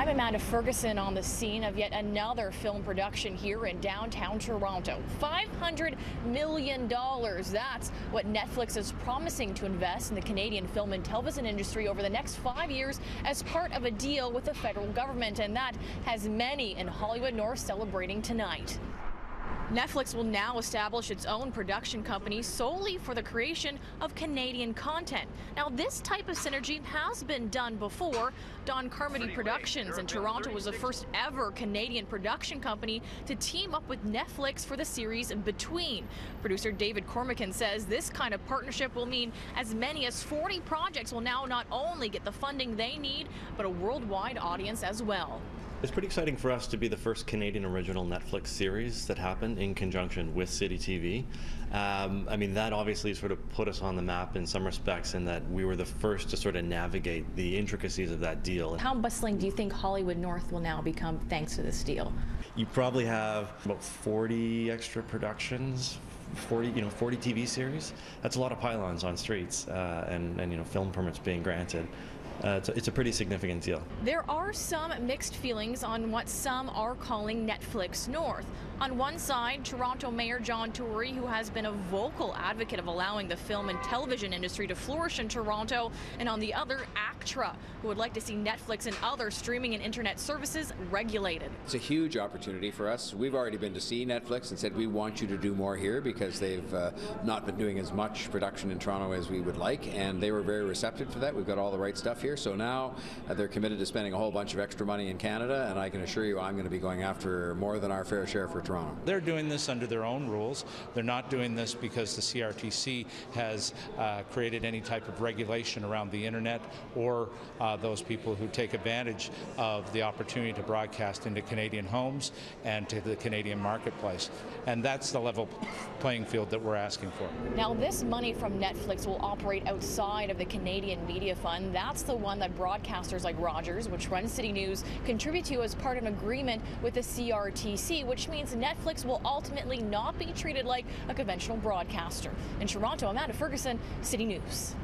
I'm Amanda Ferguson on the scene of yet another film production here in downtown Toronto. $500 million. That's what Netflix is promising to invest in the Canadian film and television industry over the next 5 years as part of a deal with the federal government. And that has many in Hollywood North celebrating tonight. Netflix will now establish its own production company solely for the creation of Canadian content. Now, this type of synergy has been done before. Don Carmody Productions in Toronto was the first ever Canadian production company to team up with Netflix for the series Between. Producer David Cormican says this kind of partnership will mean as many as 40 projects will now not only get the funding they need, but a worldwide audience as well. It's pretty exciting for us to be the first Canadian original Netflix series that happened in conjunction with City TV. I mean, that obviously sort of put us on the map in some respects in that we were the first to sort of navigate the intricacies of that deal. How bustling do you think Hollywood North will now become thanks to this deal? You probably have about 40 extra productions. 40 TV series. That's a lot of pylons on streets and film permits being granted. It's a pretty significant deal. There are some mixed feelings on what some are calling Netflix North. On one side, Toronto Mayor John Tory, who has been a vocal advocate of allowing the film and television industry to flourish in Toronto, and on the other, ACTRA, who would like to see Netflix and other streaming and internet services regulated. It's a huge opportunity for us. We've already been to see Netflix and said we want you to do more here because they've not been doing as much production in Toronto as we would like, and they were very receptive to that. We've got all the right stuff here. So now they're committed to spending a whole bunch of extra money in Canada, and I can assure you I'm going to be going after more than our fair share for Toronto. They're doing this under their own rules. They're not doing this because the CRTC has created any type of regulation around the internet or those people who take advantage of the opportunity to broadcast into Canadian homes and to the Canadian marketplace. And that's the level playing field that we're asking for. Now, this money from Netflix will operate outside of the Canadian Media Fund. That's the one that broadcasters like Rogers, which runs CityNews, contribute to as part of an agreement with the CRTC, which means Netflix will ultimately not be treated like a conventional broadcaster. In Toronto, Amanda Ferguson, City News.